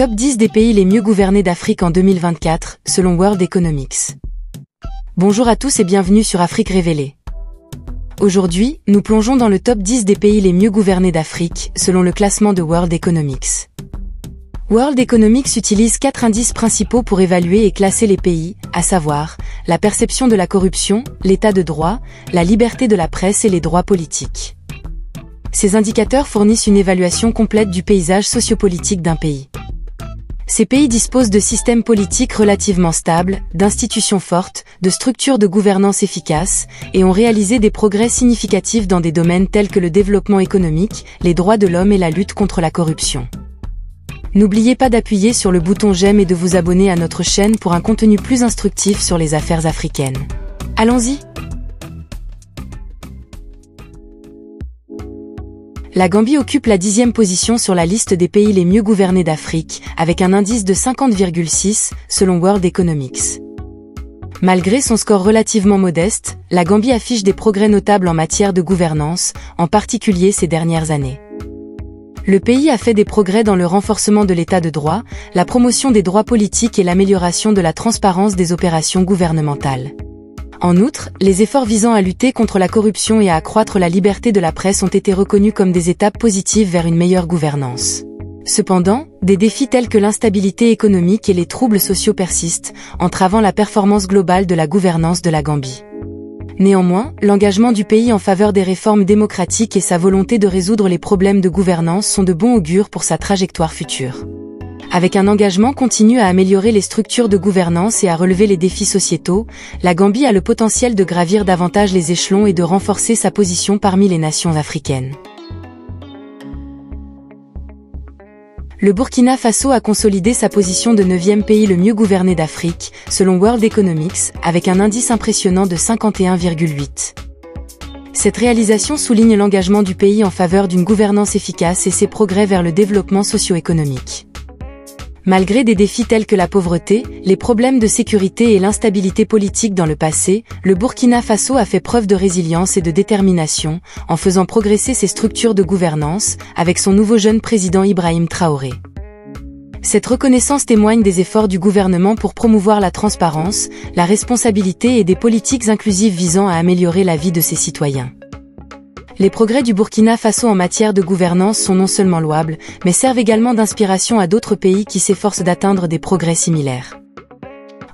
Top 10 des pays les mieux gouvernés d'Afrique en 2024, selon World Economics. Bonjour à tous et bienvenue sur Afrique Révélée. Aujourd'hui, nous plongeons dans le top 10 des pays les mieux gouvernés d'Afrique, selon le classement de World Economics. World Economics utilise 4 indices principaux pour évaluer et classer les pays, à savoir, la perception de la corruption, l'état de droit, la liberté de la presse et les droits politiques. Ces indicateurs fournissent une évaluation complète du paysage sociopolitique d'un pays. Ces pays disposent de systèmes politiques relativement stables, d'institutions fortes, de structures de gouvernance efficaces, et ont réalisé des progrès significatifs dans des domaines tels que le développement économique, les droits de l'homme et la lutte contre la corruption. N'oubliez pas d'appuyer sur le bouton j'aime et de vous abonner à notre chaîne pour un contenu plus instructif sur les affaires africaines. Allons-y! La Gambie occupe la 10e position sur la liste des pays les mieux gouvernés d'Afrique, avec un indice de 50,6, selon World Economics. Malgré son score relativement modeste, la Gambie affiche des progrès notables en matière de gouvernance, en particulier ces dernières années. Le pays a fait des progrès dans le renforcement de l'état de droit, la promotion des droits politiques et l'amélioration de la transparence des opérations gouvernementales. En outre, les efforts visant à lutter contre la corruption et à accroître la liberté de la presse ont été reconnus comme des étapes positives vers une meilleure gouvernance. Cependant, des défis tels que l'instabilité économique et les troubles sociaux persistent, entravant la performance globale de la gouvernance de la Gambie. Néanmoins, l'engagement du pays en faveur des réformes démocratiques et sa volonté de résoudre les problèmes de gouvernance sont de bon augure pour sa trajectoire future. Avec un engagement continu à améliorer les structures de gouvernance et à relever les défis sociétaux, la Gambie a le potentiel de gravir davantage les échelons et de renforcer sa position parmi les nations africaines. Le Burkina Faso a consolidé sa position de 9e pays le mieux gouverné d'Afrique, selon World Economics, avec un indice impressionnant de 51,8. Cette réalisation souligne l'engagement du pays en faveur d'une gouvernance efficace et ses progrès vers le développement socio-économique. Malgré des défis tels que la pauvreté, les problèmes de sécurité et l'instabilité politique dans le passé, le Burkina Faso a fait preuve de résilience et de détermination, en faisant progresser ses structures de gouvernance, avec son nouveau jeune président Ibrahim Traoré. Cette reconnaissance témoigne des efforts du gouvernement pour promouvoir la transparence, la responsabilité et des politiques inclusives visant à améliorer la vie de ses citoyens. Les progrès du Burkina Faso en matière de gouvernance sont non seulement louables, mais servent également d'inspiration à d'autres pays qui s'efforcent d'atteindre des progrès similaires.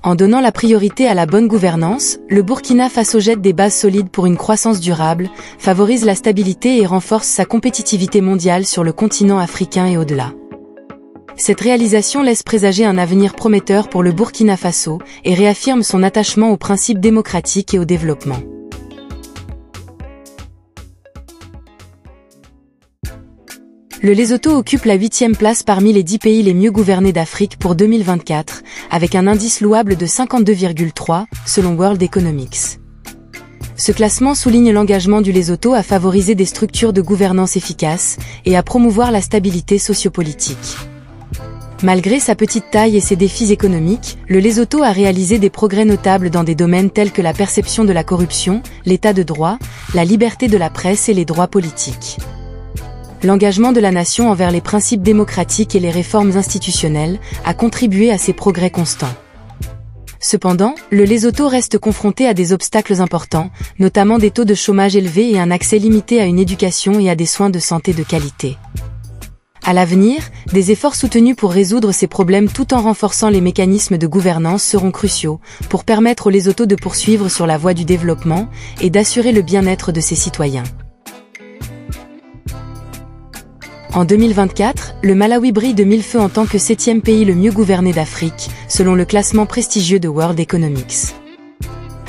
En donnant la priorité à la bonne gouvernance, le Burkina Faso jette des bases solides pour une croissance durable, favorise la stabilité et renforce sa compétitivité mondiale sur le continent africain et au-delà. Cette réalisation laisse présager un avenir prometteur pour le Burkina Faso et réaffirme son attachement aux principes démocratiques et au développement. Le Lesotho occupe la 8e place parmi les 10 pays les mieux gouvernés d'Afrique pour 2024, avec un indice louable de 52,3, selon World Economics. Ce classement souligne l'engagement du Lesotho à favoriser des structures de gouvernance efficaces et à promouvoir la stabilité sociopolitique. Malgré sa petite taille et ses défis économiques, le Lesotho a réalisé des progrès notables dans des domaines tels que la perception de la corruption, l'état de droit, la liberté de la presse et les droits politiques. L'engagement de la nation envers les principes démocratiques et les réformes institutionnelles a contribué à ces progrès constants. Cependant, le Lesotho reste confronté à des obstacles importants, notamment des taux de chômage élevés et un accès limité à une éducation et à des soins de santé de qualité. À l'avenir, des efforts soutenus pour résoudre ces problèmes tout en renforçant les mécanismes de gouvernance seront cruciaux pour permettre au Lesotho de poursuivre sur la voie du développement et d'assurer le bien-être de ses citoyens. En 2024, le Malawi brille de mille feux en tant que 7e pays le mieux gouverné d'Afrique, selon le classement prestigieux de World Economics.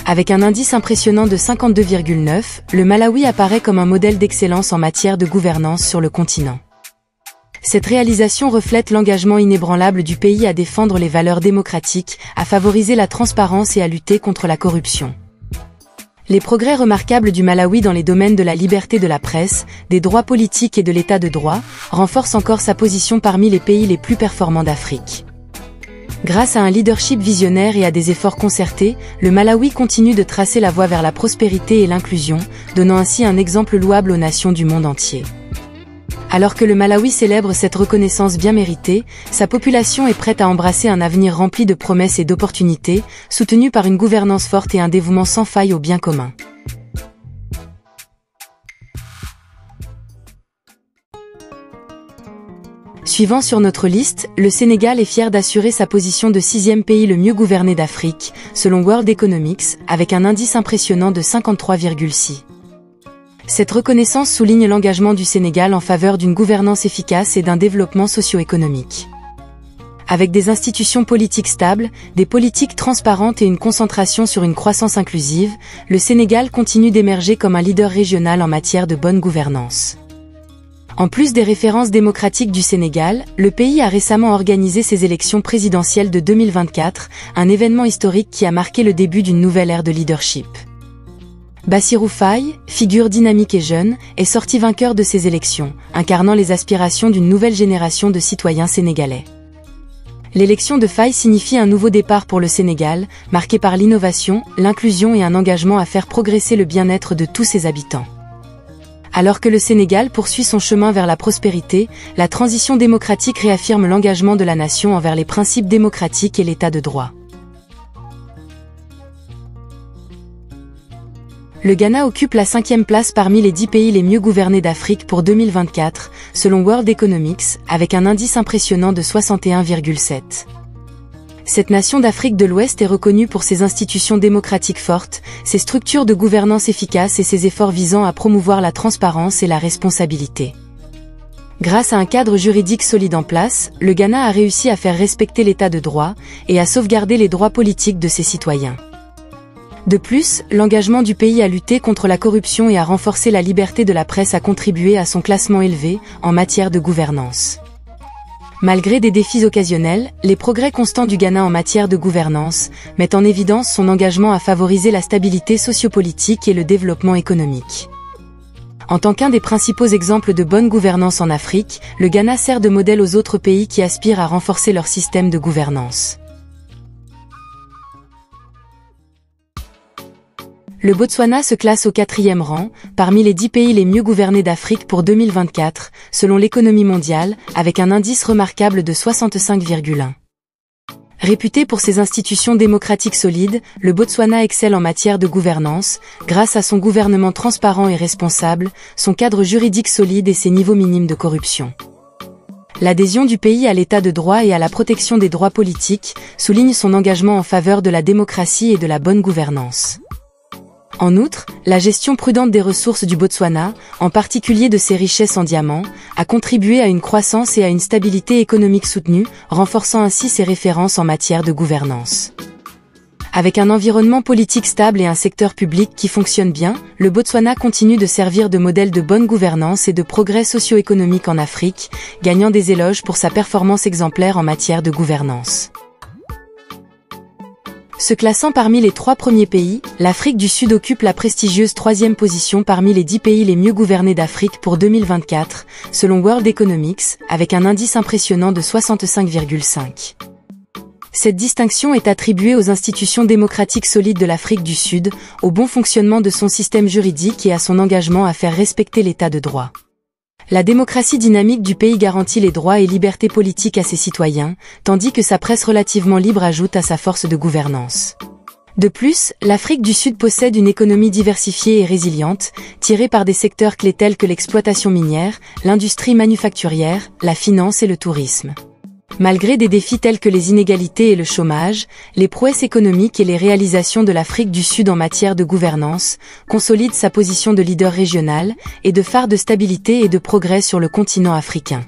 Avec un indice impressionnant de 52,9, le Malawi apparaît comme un modèle d'excellence en matière de gouvernance sur le continent. Cette réalisation reflète l'engagement inébranlable du pays à défendre les valeurs démocratiques, à favoriser la transparence et à lutter contre la corruption. Les progrès remarquables du Malawi dans les domaines de la liberté de la presse, des droits politiques et de l'état de droit, renforcent encore sa position parmi les pays les plus performants d'Afrique. Grâce à un leadership visionnaire et à des efforts concertés, le Malawi continue de tracer la voie vers la prospérité et l'inclusion, donnant ainsi un exemple louable aux nations du monde entier. Alors que le Malawi célèbre cette reconnaissance bien méritée, sa population est prête à embrasser un avenir rempli de promesses et d'opportunités, soutenu par une gouvernance forte et un dévouement sans faille au bien commun. Suivant sur notre liste, le Sénégal est fier d'assurer sa position de 6e pays le mieux gouverné d'Afrique, selon World Economics, avec un indice impressionnant de 53,6. Cette reconnaissance souligne l'engagement du Sénégal en faveur d'une gouvernance efficace et d'un développement socio-économique. Avec des institutions politiques stables, des politiques transparentes et une concentration sur une croissance inclusive, le Sénégal continue d'émerger comme un leader régional en matière de bonne gouvernance. En plus des références démocratiques du Sénégal, le pays a récemment organisé ses élections présidentielles de 2024, un événement historique qui a marqué le début d'une nouvelle ère de leadership. Bassirou Faye, figure dynamique et jeune, est sorti vainqueur de ces élections, incarnant les aspirations d'une nouvelle génération de citoyens sénégalais. L'élection de Faye signifie un nouveau départ pour le Sénégal, marqué par l'innovation, l'inclusion et un engagement à faire progresser le bien-être de tous ses habitants. Alors que le Sénégal poursuit son chemin vers la prospérité, la transition démocratique réaffirme l'engagement de la nation envers les principes démocratiques et l'état de droit. Le Ghana occupe la 5e place parmi les 10 pays les mieux gouvernés d'Afrique pour 2024, selon World Economics, avec un indice impressionnant de 61,7. Cette nation d'Afrique de l'Ouest est reconnue pour ses institutions démocratiques fortes, ses structures de gouvernance efficaces et ses efforts visant à promouvoir la transparence et la responsabilité. Grâce à un cadre juridique solide en place, le Ghana a réussi à faire respecter l'état de droit et à sauvegarder les droits politiques de ses citoyens. De plus, l'engagement du pays à lutter contre la corruption et à renforcer la liberté de la presse a contribué à son classement élevé en matière de gouvernance. Malgré des défis occasionnels, les progrès constants du Ghana en matière de gouvernance mettent en évidence son engagement à favoriser la stabilité sociopolitique et le développement économique. En tant qu'un des principaux exemples de bonne gouvernance en Afrique, le Ghana sert de modèle aux autres pays qui aspirent à renforcer leur système de gouvernance. Le Botswana se classe au 4e rang, parmi les 10 pays les mieux gouvernés d'Afrique pour 2024, selon l'économie mondiale, avec un indice remarquable de 65,1. Réputé pour ses institutions démocratiques solides, le Botswana excelle en matière de gouvernance, grâce à son gouvernement transparent et responsable, son cadre juridique solide et ses niveaux minimes de corruption. L'adhésion du pays à l'état de droit et à la protection des droits politiques souligne son engagement en faveur de la démocratie et de la bonne gouvernance. En outre, la gestion prudente des ressources du Botswana, en particulier de ses richesses en diamants, a contribué à une croissance et à une stabilité économique soutenue, renforçant ainsi ses références en matière de gouvernance. Avec un environnement politique stable et un secteur public qui fonctionne bien, le Botswana continue de servir de modèle de bonne gouvernance et de progrès socio-économique en Afrique, gagnant des éloges pour sa performance exemplaire en matière de gouvernance. Se classant parmi les 3 premiers pays, l'Afrique du Sud occupe la prestigieuse 3e position parmi les 10 pays les mieux gouvernés d'Afrique pour 2024, selon World Economics, avec un indice impressionnant de 65,5. Cette distinction est attribuée aux institutions démocratiques solides de l'Afrique du Sud, au bon fonctionnement de son système juridique et à son engagement à faire respecter l'état de droit. La démocratie dynamique du pays garantit les droits et libertés politiques à ses citoyens, tandis que sa presse relativement libre ajoute à sa force de gouvernance. De plus, l'Afrique du Sud possède une économie diversifiée et résiliente, tirée par des secteurs clés tels que l'exploitation minière, l'industrie manufacturière, la finance et le tourisme. Malgré des défis tels que les inégalités et le chômage, les prouesses économiques et les réalisations de l'Afrique du Sud en matière de gouvernance consolident sa position de leader régional et de phare de stabilité et de progrès sur le continent africain.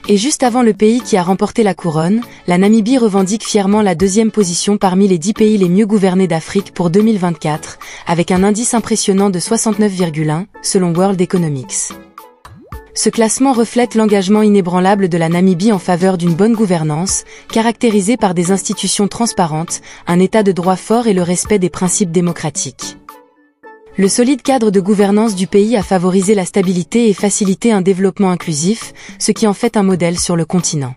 Et juste avant le pays qui a remporté la couronne, la Namibie revendique fièrement la 2e position parmi les 10 pays les mieux gouvernés d'Afrique pour 2024, avec un indice impressionnant de 69,1, selon World Economics. Ce classement reflète l'engagement inébranlable de la Namibie en faveur d'une bonne gouvernance, caractérisée par des institutions transparentes, un état de droit fort et le respect des principes démocratiques. Le solide cadre de gouvernance du pays a favorisé la stabilité et facilité un développement inclusif, ce qui en fait un modèle sur le continent.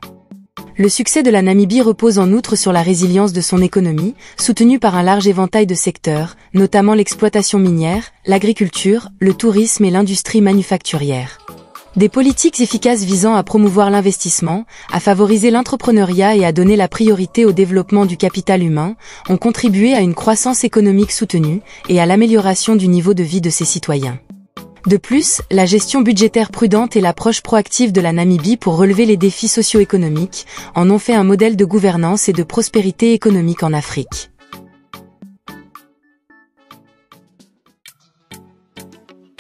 Le succès de la Namibie repose en outre sur la résilience de son économie, soutenue par un large éventail de secteurs, notamment l'exploitation minière, l'agriculture, le tourisme et l'industrie manufacturière. Des politiques efficaces visant à promouvoir l'investissement, à favoriser l'entrepreneuriat et à donner la priorité au développement du capital humain ont contribué à une croissance économique soutenue et à l'amélioration du niveau de vie de ses citoyens. De plus, la gestion budgétaire prudente et l'approche proactive de la Namibie pour relever les défis socio-économiques en ont fait un modèle de gouvernance et de prospérité économique en Afrique.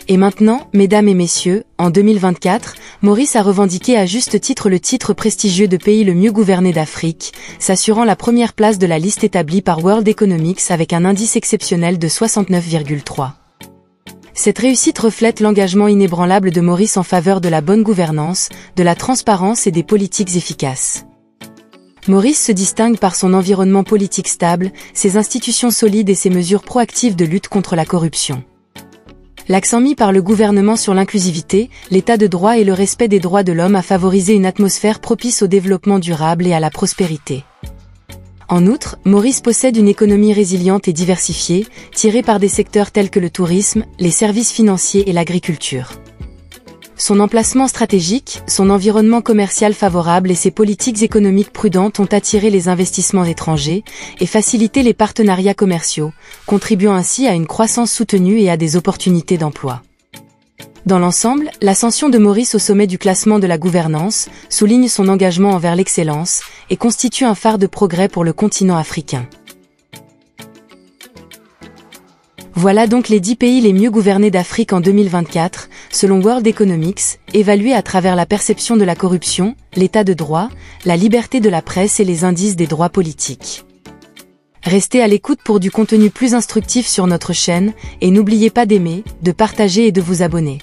Et maintenant, mesdames et messieurs, en 2024, Maurice a revendiqué à juste titre le titre prestigieux de pays le mieux gouverné d'Afrique, s'assurant la première place de la liste établie par World Economics avec un indice exceptionnel de 69,3. Cette réussite reflète l'engagement inébranlable de Maurice en faveur de la bonne gouvernance, de la transparence et des politiques efficaces. Maurice se distingue par son environnement politique stable, ses institutions solides et ses mesures proactives de lutte contre la corruption. L'accent mis par le gouvernement sur l'inclusivité, l'état de droit et le respect des droits de l'homme a favorisé une atmosphère propice au développement durable et à la prospérité. En outre, Maurice possède une économie résiliente et diversifiée, tirée par des secteurs tels que le tourisme, les services financiers et l'agriculture. Son emplacement stratégique, son environnement commercial favorable et ses politiques économiques prudentes ont attiré les investissements étrangers et facilité les partenariats commerciaux, contribuant ainsi à une croissance soutenue et à des opportunités d'emploi. Dans l'ensemble, l'ascension de Maurice au sommet du classement de la gouvernance souligne son engagement envers l'excellence et constitue un phare de progrès pour le continent africain. Voilà donc les 10 pays les mieux gouvernés d'Afrique en 2024, selon World Economics, évalués à travers la perception de la corruption, l'état de droit, la liberté de la presse et les indices des droits politiques. Restez à l'écoute pour du contenu plus instructif sur notre chaîne, et n'oubliez pas d'aimer, de partager et de vous abonner.